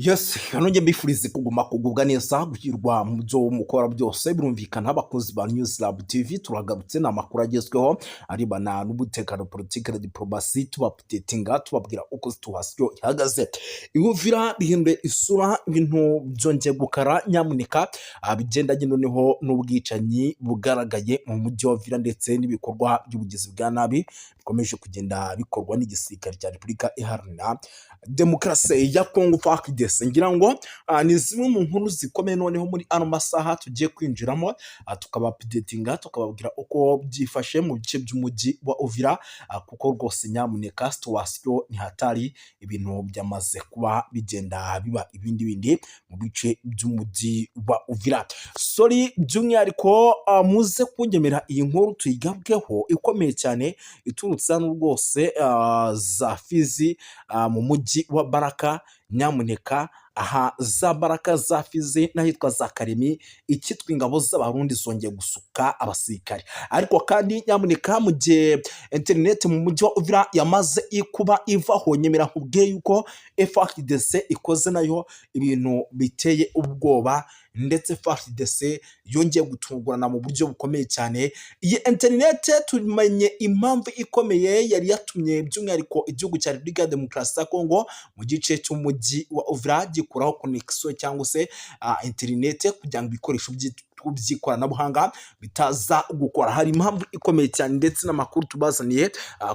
Yes, hano njye mbifurize kuguma kugubwa neza guhirwa mu byo mukora byose birumvikana abakozi ba News Lab TV turagarutse ni amakuru agezweho arebana n'umutekano politike na diplomasi tubapdatinga tubabwira uko situation ihagaze. Ihuvira bihinduye isura ibintu byongeye gukara nyamuneka bigendanye noneho n'ubwicanyi bugaragaye mu mujyi wa Uvira ndetse n'ibikorwa by'ubugizi bwa nabi bikomeje kugenda bikorwa n'igisirikare cya Repubulika Iharanira Demokarasi ya Kongo FARDC. Ngira ngo ni zimwe mu nkuru zikomeye noneho muri ano masaha tugiye kwinjiramo tukabapdatinga tukababwira uko byifashe mu bice by'umujyi wa Uvira kuko rwose nyamuneka situation ni hatari, ibintu byamaze kuba bigenda biba ibindi mu bice by'umujyi wa Uvira. Sorry by'umwihariko muze kungemera iyi nkuru tuyigabweho ikomeye cyane iturutse hano rwose za Fizi mu mujyi wa Baraka. Nyamuneka aha za Baraka za Fizi n'ahitwa za Karemi ikitwa ingabo z'abarundi zongeye gusuka abasirikare, ariko kandi nyamuneka mu gihe internet mu mujyi wa Uvira yamaze kuba ivaho nyemera nkubwiye yuko FARDC ikoze nayo ibintu biteye ubwoba ndetse FARDC yongeye gutungurana mu buryo bukomeye cyane. Iyi internet tumenye impamvu ikomeye yari yatumye by'umwihariko igihugu cya Repubulika ya Demokarasi ya Kongo mu gice cy'umujyi wa Uvira gikuraho connection cyangwa se internet kugira ngo ibikoresho by'ikoranabuhanga bitaza gukora. Hari impamvu ikomeye cyane ndetse n'amakuru tubazaniye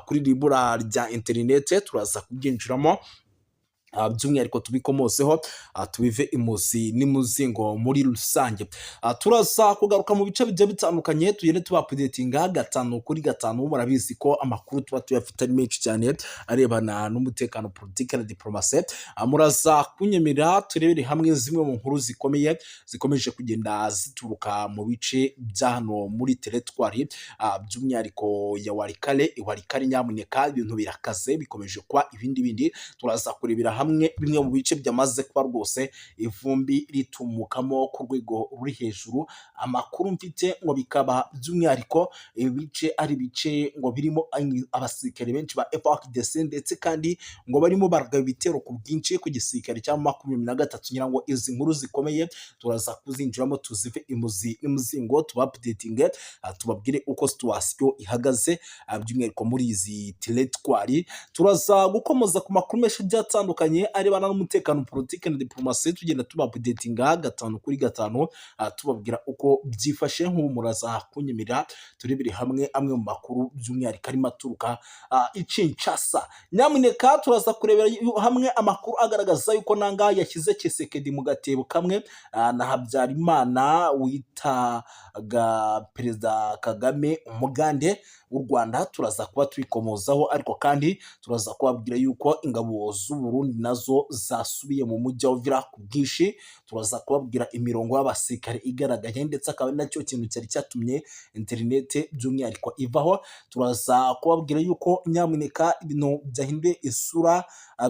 kuri ribura rya internet turaza kubyinjiramo by'umwihariko tubikomoseho tubive imuzi n'imuzingo muri rusange. Turaza kugaruka mu bice bigiye bitandukanye tugende tubapdatinga gatanu kuri gatanu. Murabizi ko amakuru tuba tuyafite ari menshi cyane arebana n'umutekano politike na diplomasi. Muraza kunyemerera turebere hamwe zimwe mu nkuru zikomeye zikomeje kugenda zituruka mu bice bya hano muri teritwari by'umwihariko ya Walikale. Nyamuneka ibintu birakaze bikomeje kuba ibindi turaza kurebera hamwe bimwe mu bice byamaze kuba rwose ivumbi ritumukamo ku rwego ruri hejuru. Amakuru mfite ngo bikaba by'umwihariko ibice ari bice ngo birimo abasirikare benshi ba FARDC ndetse kandi ngo barimo baragaba ibitero ku bwinshi ku gisirikare cya 23. Ngira ngo izi nkuru zikomeye turaza kuzinjiramo tuzive imuzi n'imuzingo tubapdatinge tubabwire uko situation ihagaze by'umwihariko muri izi teritwari. Turaza gukomoza ku makuru menshi byatandukanye arebana n'umutekano politike na diplomasi tugenda tubapdatinga gatanu kuri gatanu tubabwira uko byifashe. Nk'ubu muraza kunyemerera turebere hamwe amwe mu makuru by'umwihariko arimo aturuka Kinshasa. Nyamuneka turaza kurebera hamwe amakuru agaragaza yuko nanga yashyize Tshisekedi mu gatebo kamwe na Habyarimana witaga Perezida Kagame umugande w'u Rwanda. Turaza kuba twikomozaho, ariko kandi turaza kubabwira yuko ingabo z'u Burundi nazo zasubiye mu mujyi wa Uvira ku bwinshi. Turaza kubabwira imirongo y'abasirikare igaragaye ndetse akaba ari nacyo kintu cyari cyatumye internet by'umwihariko ivaho. Turaza kubabwira yuko nyamuneka ibintu byahinduye isura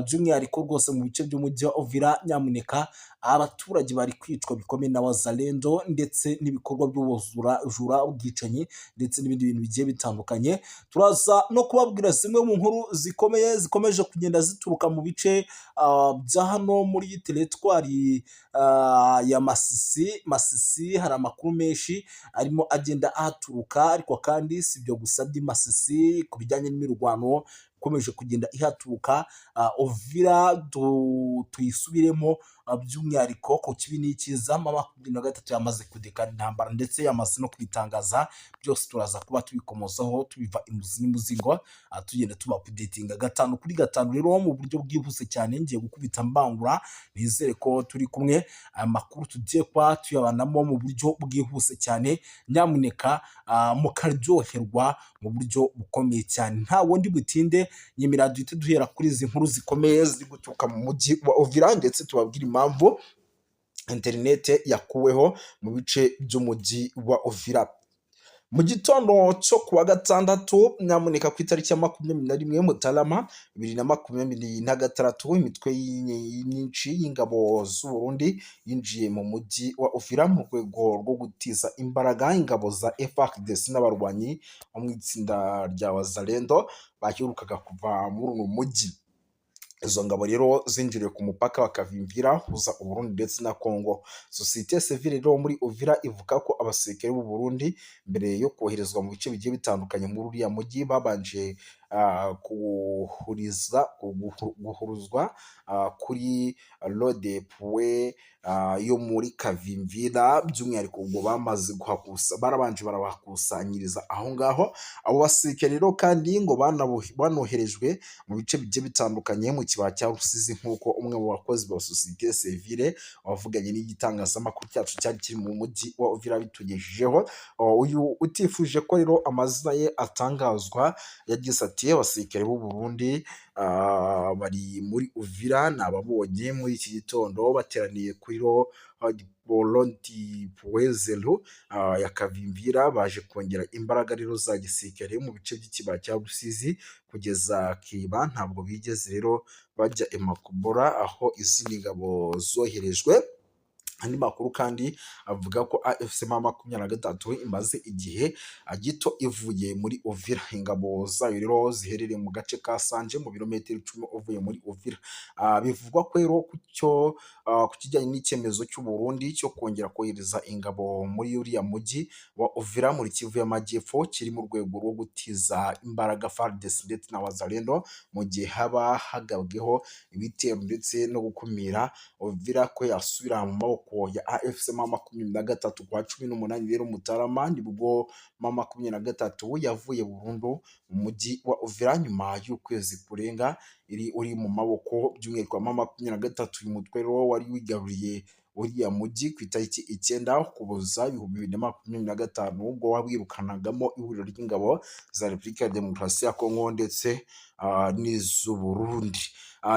by'umwihariko rwose mu bice by'umujyi wa Uvira. Nyamuneka abaturage bari kwicwa bikomeye n'abazalendo ndetse n'ibikorwa by'ubujura ubwicanyi ndetse n'ibindi bintu bigiye bitandukanye. Turaza no kubabwira zimwe mu nkuru zikomeye zikomeje kugenda zituruka mu bice bya hano muri teritwari ya Masisi. Hari amakuru menshi arimo agenda ahaturuka, ariko kandi si ibyo gusa by'i Masisi ku bijyanye n'imirwano ikomeje kugenda ihaturuka. Uvira tuyisubiremo by'umwihariko ku kibi n'ikiza 23 yamaze kudekana intambara ndetse yamaze no kwitangaza. Byose turaza kuba tubikomozaho tubiva imuzi n'imuzingo tugenda tubapdatinga gatanu kuri gatanu. Rero mu buryo bwihuse cyane ngiye gukubita mbangura, nizere ko turi kumwe. Amakuru tugiye kwa tuyabanamo mu buryo bwihuse cyane. Nyamuneka mukaryoherwa mu buryo bukomeye cyane. Nta wundi butinde nyemera duhite duhera kuri izi nkuru zikomeye ziri guturuka mu mujyi wa Uvira ndetse tubabwira impamvu internet yakuweho mu bice by'umujyi wa Uvira. Mu gitondo cyo kuwa gatandatu nyamuneka ku itariki ya 21 Mutarama 2026 imitwe nyinshi y'ingabo z'u Burundi yinjiye mu mujyi wa Uvira mu rwego rwo gutiza imbaraga ingabo za FARDC n'abarwanyi bo mu itsinda rya Wazalendo baherukaga kuva muri uno mujyi. Izo ngabo rero zinjiriye ku mupaka wa Kavimvira uhuza Uburundi ndetse na Kongo. Sosiyete sivile rero muri Uvira ivuga ko abasirikare b'u Burundi mbere yo koherezwa mu bice bigiye bitandukanye muri uriya mujyi babanje guhuruzwa kuri Rodepuwe yo muri Kavimvira, by'umwihariko ubwo barabanje barabakusanyiriza aho ngaho. Abo basirikare rero kandi ngo banoherejwe mu bice bigiye bitandukanye mu kibaya cya Rusizi, nk'uko umwe mu bakozi ba sosiyete sivile wavuganye n'igitangazamakuru cyacu cyari kiri mu mujyi wa Uvira bitugejejeho. Uyu utifuje ko rero amazina ye atangazwa yagize ati abasirikare b'u Burundi bari muri Uvira, nababonye muri iki gitondo bateraniye kuri Bolonti Puezelo ya Kavimvira, baje kongera imbaraga rero za gisirikare mu bice by'ikibaya cya Rusizi kugeza Kiba. Ntabwo bigeze rero bajya Emakubora aho izindi ngabo zoherejwe. Andi makuru kandi avuga ko AFC M23 imaze igihe gito ivuye muri Uvira. Ingabo zayo rero ziherereye mu gace ka Sanje mu birometero 10 uvuye muri Uvira. Bivugwa ko rero ku kijyanye n'icyemezo cy'u Burundi cyo kongera kohereza ingabo muri uriya mujyi wa Uvira muri Kivu y'Amajyepfo kiri mu rwego rwo gutiza imbaraga FARDC ndetse na Wazalendo mu gihe haba hagabweho ibitero ndetse no gukumira Uvira ko yasubira mu maboko ya AFC M23 kwa 18 rero Mutarama nibwo M23 yavuye burundu mu mujyi wa Uvira nyuma y'ukwezi kurenga uri mu maboko by'umwihariko M23. Uyu mutwe rero wari wigaruriye uriya mujyi ku itariki 9 Ukuboza 2025 ubwo wabirukanagamo ihuriro ry'ingabo za Repubulika ya Demokarasi ya Kongo ndetse n'iz'u Burundi.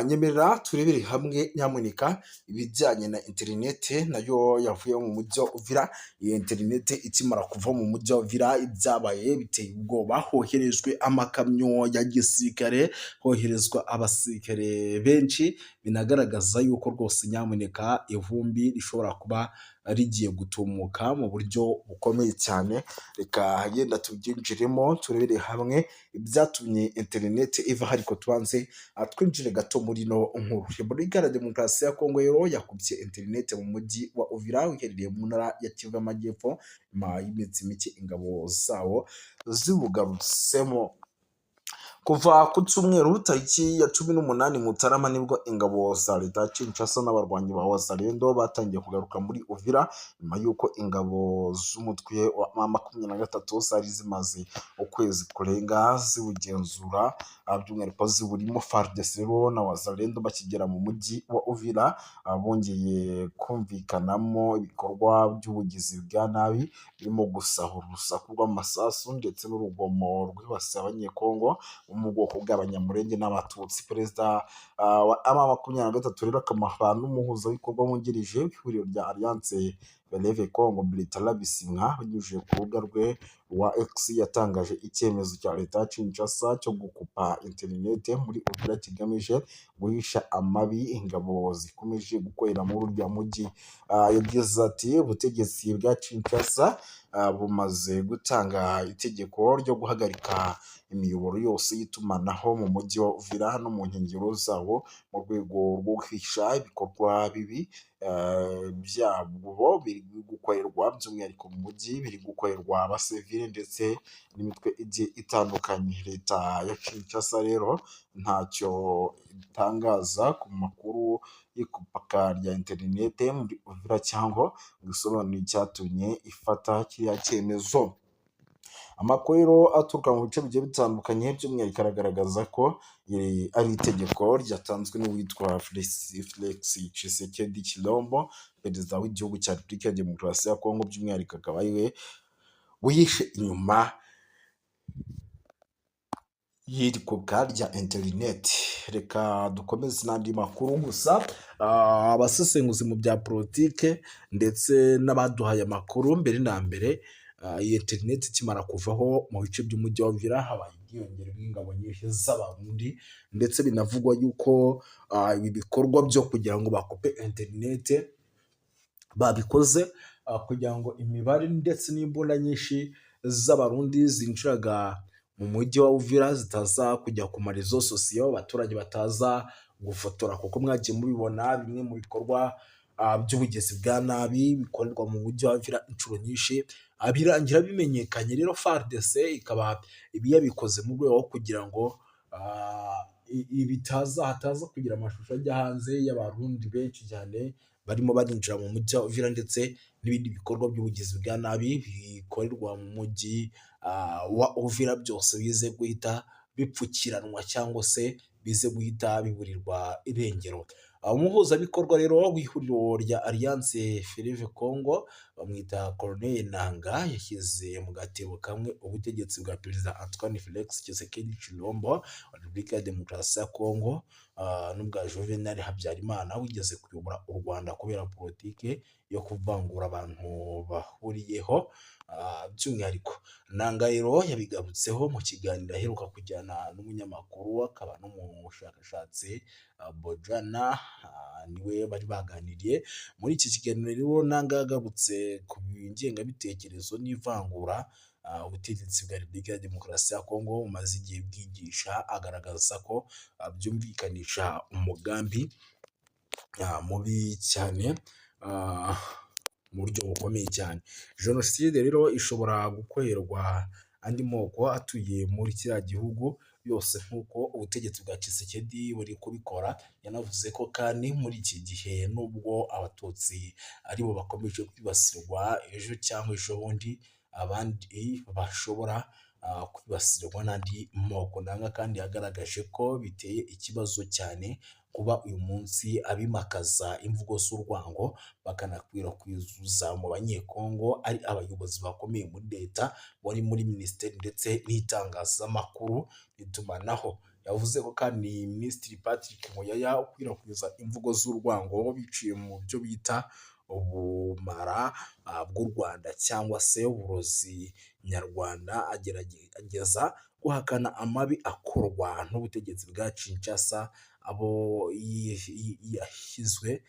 Nyemerera turebere hamwe nyamuneka ibijyanye na interinete nayo yavuye mu mujyi wa Uvira. Iyo interinete ikimara kuva mu mujyi wa Uvira ibyabaye biteye ubwoba, hoherejwe amakamyo ya gisirikare, hoherezwa abasirikare benshi, binagaragaza yuko rwose nyamuneka ivumbi rishobora kuba rigiye gutumuka mu buryo bukomeye cyane. Reka yenda tubyinjiremo turebere hamwe ibyatumye interinete iva, ariko tubanze twinjire gato muri no nkuru. Repubulika ya Demokarasi ya Kongo rero yakubye interinete mu mujyi wa Uvira uherereye mu ntara ya Kivu y'Amajyepfo nyuma y'iminsi mike ingabo zawo zibugarutsemo. Kuva ku cyumweru tariki ya 18 Mutarama nibwo ingabo za leta ya Kinshasa n'abarwanyi ba Wazalendo batangiye kugaruka muri Uvira nyuma y'uko ingabo z'umutwe wa M23 zari zimaze ukwezi kurenga ziwugenzura, by'umwihariko ziburimo FARDC na Wazalendo. Bakigera mu mujyi wa Uvira bongeye kumvikanamo ibikorwa by'ubugizi bwa nabi birimo gusahura urusaku rw'amasasu ndetse n'urugomo rwibasiye abanyekongo mu bwoko bw'abanyamurenge n'abatutsi. Perezida wa M23 rero akaba n'umuhuzabikorwa wungirije w'ihuriro rya Alliance Beleve Congo Bertrand Bisimwa binyujije ku rubuga rwe rwa X yatangaje icyemezo cya leta ya Kinshasa cyo gukupa interinete muri Uvira kigamije guhisha amabi ingabo zikomeje gukorera muri urya mujyi. Yagize ati ubutegetsi bwa Kinshasa bumaze gutanga itegeko ryo guhagarika imiyoboro yose y'itumanaho mu mujyi wa Uvira no mu nkengero zawo mu rwego rwo guhisha ibikorwa bibi byabo biri gukorerwa by'umwihariko mu mujyi, biri gukorerwa abasivile ndetse n'imitwe igiye itandukanye. Leta ya Kinshasa rero ntacyo itangaza ku makuru y'ikupaka rya interinete muri Uvira cyangwa gusobanura icyatumye ifata kiriya cyemezo. Amakuru aturuka mu bice bigiye bitandukanye by'umwihariko aragaragaza ko ari itegeko ryatanzwe n'uwitwa Felix Tshisekedi Tshilombo, perezida w'igihugu cya Repubulika ya Demokarasi ya Kongo, by'umwihariko akaba ariwe wihishe inyuma y'irikubwa rya interineti. Reka dukomeze n'andi makuru. Gusa abasesenguzi mu bya politike ndetse n'abaduhaye amakuru mbere na mbere, iyi interineti ikimara kuvaho mu bice by'umujyi wa Uvira habaye ubwiyongere bw'ingabo nyinshi z'Abarundi, ndetse binavugwa yuko ibi bikorwa byo kugira ngo bakupe interineti babikoze kugira ngo imibare ndetse n'imbunda nyinshi z'Abarundi zinjiraga mu mujyi wa Uvira zitaza kujya ku marezo sosiyo, abaturage bataza gufotora, kuko mwagiye mubibona bimwe mu bikorwa by'ubugizi bwa nabi bikorerwa mu mujyi wa Uvira inshuro nyinshi birangira bimenyekanye. Rero FARDC ikaba ibi yabikoze mu rwego rwo kugira ngo hataza kugira amashusho ajya hanze y'abarundi benshi cyane barimo barinjira mu mujyi wa Uvira, ndetse n'ibindi bikorwa by'ubugizi bwa nabi bikorerwa mu mujyi wa Uvira byose bize guhita bipfukiranwa cyangwa se bize guhita biburirwa irengero. Umuhuzabikorwa rero w'ihuriro rya Alliance Fleuve Congo bamwita Corneille Nangaa yashyize mu gatebo kamwe ubutegetsi bwa Perezida Antoine Felix Tshisekedi Tshilombo wa Repubulika ya Demokarasi ya Congo n'ubwa Juvenal Habyarimana wigeze kuyobora u Rwanda kubera politike yo kuvangura abantu bahuriyeho. By'umwihariko Nangaa rero yabigarutseho mu kiganiro aheruka kujyana n'umunyamakuru akaba n'umushakashatsi Bojana, niwe bari baganiriye. Muri iki kiganiro rero Nangaa yagarutse ku ngengabitekerezo n'ivangura ubutegetsi bwa Repubulika ya Demokarasi ya Congo bumaze igihe bwigisha, agaragaza ko byumvikanisha umugambi mubi cyane mu buryo bukomeye cyane. Jenoside rero ishobora gukorerwa andi moko atuye muri kiriya gihugu yose nk'uko ubutegetsi bwa Tshisekedi buri kubikora. Yanavuze ko kandi muri iki gihe nubwo abatutsi aribo bakomeje kwibasirwa, ejo cyangwa ejo bundi abandi bashobora kwibasirwa n'andi moko. Nangaa kandi yagaragaje ko biteye ikibazo cyane kuba uyu munsi abimakaza imvugo z'urwango bakanakwirakwiza mu banyekongo ari abayobozi bakomeye muri leta, bari muri minisiteri ndetse n'itangazamakuru n'itumanaho. Yavuze ko kandi Minisitiri Patrick Muyaya ukwirakwiza imvugo z'urwango biciye mu byo bita ubumara bw'u Rwanda cyangwa se uburozi nyarwanda, agerageza guhakana amabi akorwa n'ubutegetsi bwa Kinshasa, abo yashyizwe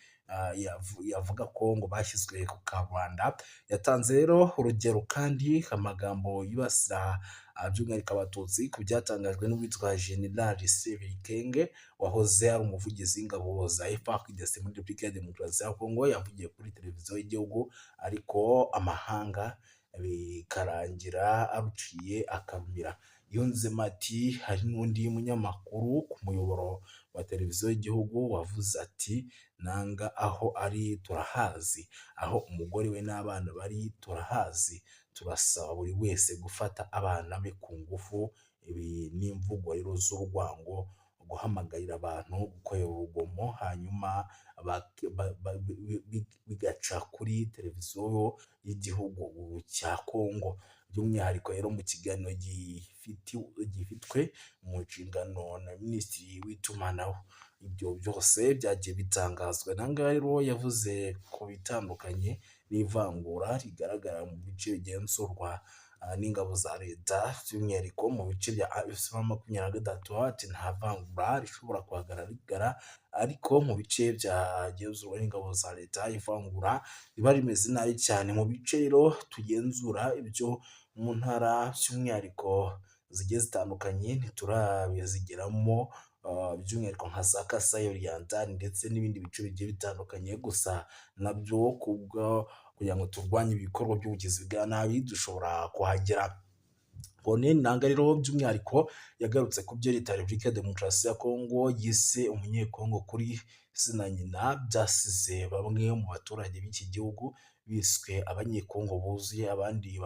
yavuga ko ngo bashyizwe ku karubanda. Yatanze rero urugero kandi amagambo yibasira by'umwihariko abatutsi ku byatangajwe n'uwitwa General Sebikenge wahoze ari umuvugizi w'ingabo za FARDC muri Repubulika ya Demokarasi ya Congo. Yavugiye kuri televiziyo y'igihugu ariko amahanga bikarangira aruciye akamira. Yunzemo ati hari n'undi munyamakuru ku muyoboro wa televiziyo y'igihugu wavuze ati Nangaa aho ari turahazi, aho umugore we n'abana bari turahazi, turasaba buri wese gufata abana be ku ngufu. Ibi ni imvugo rero z'urwango, guhamagarira abantu gukorera urugomo hanyuma bigaca kuri televiziyo y'igihugu cya Congo. By'umwihariko rero mu kiganiro gifitwe mu nshingano na Minisitiri w'itumanaho, ibyo byose byagiye bitangazwa. Nangaa rero yavuze ku bitandukanye n'ivangura rigaragara mu bice bigenzurwa n'ingabo za leta, by'umwihariko mu bice bya M23. Ati nta vangura rishobora kuhagaragara, ariko mu bice byagenzurwa n'ingabo za leta ivangura riba rimeze nabi cyane. Mu bice rero tugenzura ibyo mu ntara by'umwihariko zigiye zitandukanye ntiturabizigeramo, by'umwihariko nka za Kasai Oriental ndetse n'ibindi bice bigiye bitandukanye. Gusa nabyo kugira ngo turwanye ibikorwa by'ubugizi bwa nabi dushobora kuhagera. Corneille Nangaa rero by'umwihariko yagarutse ku byo leta ya Repubulika ya Demokarasi ya Congo yise umunyekongo kuri se na nyina, byasize bamwe mu baturage b'iki gihugu biswe abanyekongo buzuye, abandi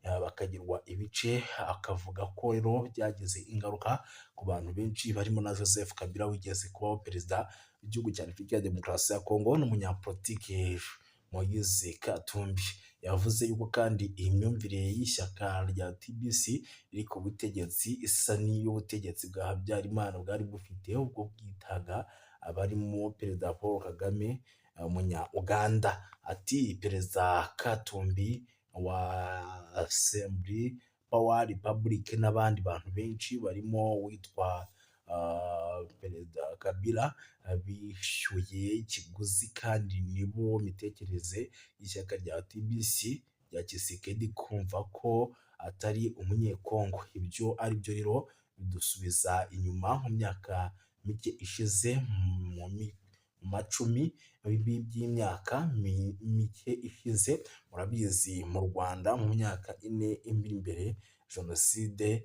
bakagirwa ibice. Akavuga ko rero byagize ingaruka ku bantu benshi barimo na Joseph Kabila wigeze kubaho perezida w'igihugu cya Repubulika ya Demokarasi ya Congo n'umunyapolitike Moise Katumbi. Yavuze yuko kandi iyi myumvire y'ishyaka rya TBC iri ku butegetsi isa n'iy'ubutegetsi bwa Habyarimana bwari bufite ubwo bwitaga abarimo Perezida Paul Kagame umunya-Uganda. Ati Perezida Katumbi wa Assembly Power Republic n'abandi bantu benshi barimo witwa Perezida Kabila bishyuye ikiguzi, kandi nibo mitekerereze y'ishyaka rya TBC rya Tshisekedi kumva ko atari umunyekongo. Ibyo ari byo rero bidusubiza inyuma mu myaka mike ishize, mu macumi by'imyaka mike ishize. Murabizi mu Rwanda mu myaka ine iri imbere jenoside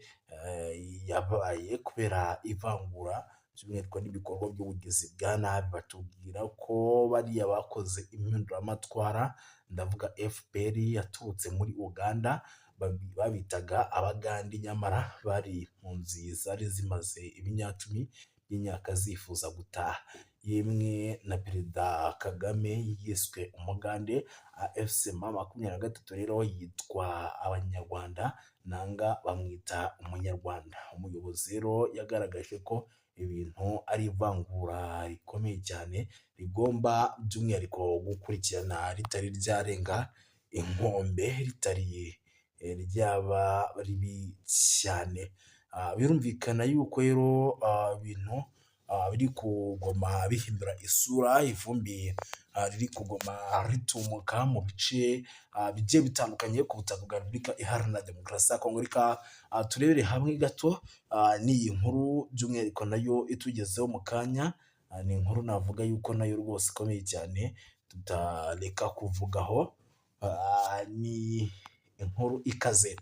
yabaye kubera ivangura by'umwihariko n'ibikorwa by'ubugizi bwa nabi. Batubwira ko bariya bakoze impinduramatwara, ndavuga FPR yaturutse muri Uganda, babitaga abagande, nyamara bari mu nzi zari zimaze ibinyacumi by'imyaka zifuza gutaha. Yemwe na Perezida Kagame yiswe umugande, AFC M23 rero yitwa Abanyarwanda, nanga bamwita umunyarwanda. Umuyobozi rero yagaragaje ko ibintu ari ivangura rikomeye cyane, rigomba by'umwihariko gukurikirana ritari ryarenga inkombe, ritari ryaba ribi cyane. Birumvikana yuko rero ibintu biri kugoma bihindura isura, ivumbi riri kugoma ritumuka mu bice bigiye bitandukanye ku butaka bwa Repubulika Iharanira Demokarasi ya Kongo. Reka turebere hamwe gato n'iyi nkuru by'umwihariko nayo itugezeho mu kanya. Ni inkuru navuga yuko nayo rwose ikomeye cyane tutareka kuvugaho. Ni inkuru ikaze.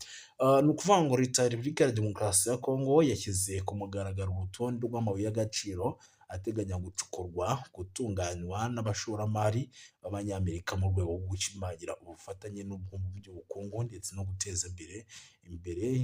Ni ukuvuga ngo leta ya Repubulika ya Demokarasi ya Kongo yashyize ku mugaragaro urutonde rw'amabuye y'agaciro ateganya gucukurwa, gutunganywa n'abashoramari b'Abanyamerika mu rwego rwo gushimangira ubufatanye by'ubukungu ndetse no guteza imbere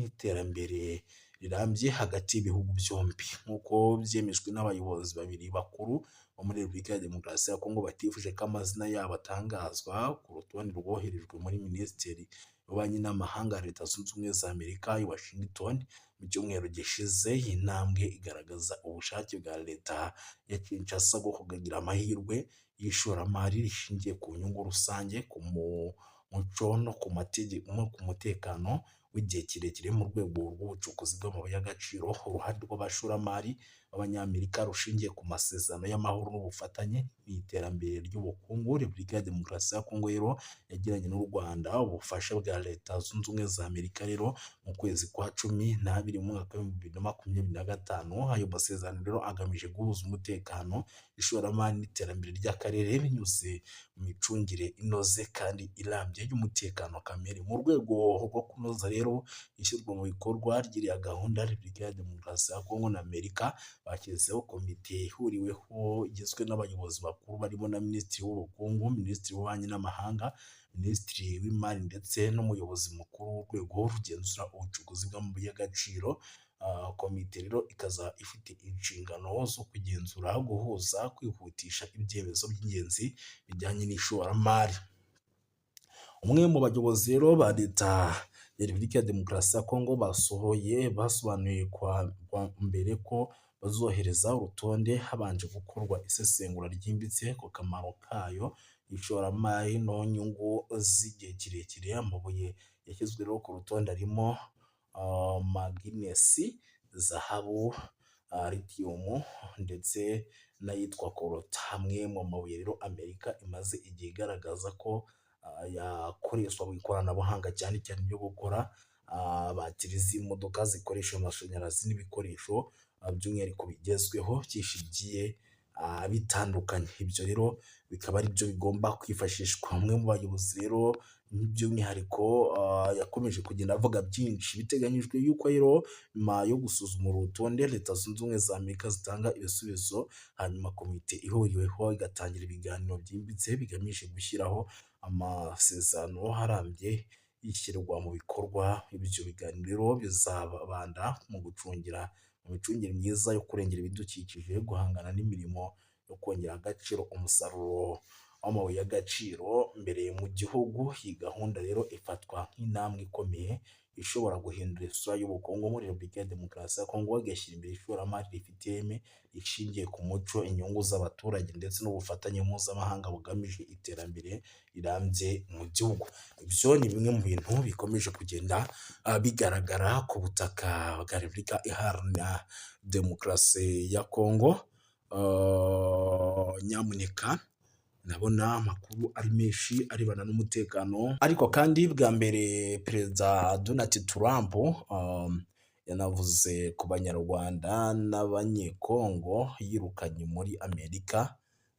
iterambere rirambye hagati y'ibihugu byombi. Nk'uko byemejwe n'abayobozi babiri bakuru bo muri Repubulika ya Demokarasi ya Kongo batifuje ko amazina yabo atangazwa ku rutonde rwoherejwe muri Minisiteri y'Ububanyi n'Amahanga ya Leta Zunze Ubumwe za Amerika i Washington mu cyumweru gishize. Iyi ntambwe igaragaza ubushake bwa leta ya Kinshasa bwo kugira amahirwe y'ishoramari rishingiye ku nyungu rusange, ku muco no ku mategeko no ku mutekano w'igihe kirekire mu rwego rw'ubucukuzi bw'amabuye y'agaciro. Uruhare rw'abashoramari b'Abanyamerika rushingiye ku masezerano y'amahoro n'ubufatanye n'iterambere ry'ubukungu. Repubulika ya Demokarasi ya Kongo rero yagiranye n'u Rwanda ubufasha bwa Leta Zunze Ubumwe za Amerika rero mu kwezi kwa cumi n'abiri mu mwaka wa 2025. Ayo masezerano rero agamije guhuza umutekano, ishoramari n'iterambere ry'akarere binyuze mu micungire inoze kandi irambye y'umutekano kamere. Mu rwego rwo kunoza rero ishyirwa mu bikorwa ry'iriya gahunda, Repubulika ya Demokarasi ya Kongo na Amerika bashyizeho komite ihuriweho igizwe n'abayobozi bakuru barimo na Minisitiri w'Ubukungu, Minisitiri w'Ububanyi n'Amahanga, Minisitiri w'Imari ndetse n'umuyobozi mukuru w'urwego rugenzura ubucukuzi bw'amabuye y'agaciro. Komite rero ikaza ifite inshingano zo kugenzura, guhuza, kwihutisha ibyemezo by'ingenzi bijyanye n'ishoramari. Umwe mu bayobozi rero ba leta ya Repubulika ya Demokarasi ya Kongo basobanuye kwa mbere ko bazohereza urutonde habanje gukorwa isesengura ryimbitse ku kamaro kayo, ishoramari no nyungu z'igihe kirekire. Amabuye yashyizwe rero ku rutonde arimo magnesi, zahabu, lithium ndetse n'ayitwa korota. Hamwe mu mabuye rero Amerika imaze igihe igaragaza ko yakoreshwa mu ikoranabuhanga cyane cyane ryo gukora batiri z'imodoka zikoresha amashanyarazi n'ibikoresho by'umwihariko bigezweho byishigiye bitandukanye. Ibyo rero bikaba ari byo bigomba kwifashishwa. Umwe mu bayobozi rero by'umwihariko yakomeje kugenda avuga byinshi. Biteganyijwe yuko rero nyuma yo gusuzuma urutonde, Leta Zunze Ubumwe za Amerika zitanga ibisubizo, hanyuma komite ihuriweho igatangira ibiganiro byimbitse bigamije gushyiraho amasezerano arambye yishyirwa mu bikorwa. Ibyo biganiro bizabanda mu gucungira mu micungire myiza yo kurengera ibidukikije, guhangana n'imirimo yo kongera agaciro umusaruro w'amabuye y'agaciro mbere mu gihugu. Iyi gahunda rero ifatwa nk'intambwe ikomeye ishobora guhindura isura y'ubukungu muri Repubulika ya Demokarasi ya Kongo, igashyira imbere ishoramari rifite ireme rishingiye ku muco, inyungu z'abaturage ndetse n'ubufatanye mpuzamahanga bugamije iterambere rirambye mu gihugu. Ibyo ni bimwe mu bintu bikomeje kugenda bigaragara ku butaka bwa Repubulika Iharanira Demokarasi ya Kongo. Nyamuneka ndabona amakuru ari menshi arebana n'umutekano, ariko kandi bwa mbere Perezida Donald Trump yanavuze ku banyarwanda n'abanyekongo yirukanye muri Amerika.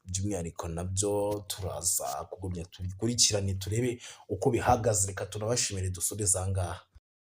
By'umwihariko nabyo turaza kugumya tubikurikirane turebe uko bihagaze. Reka tunabashimire dusoreze aha ngaha.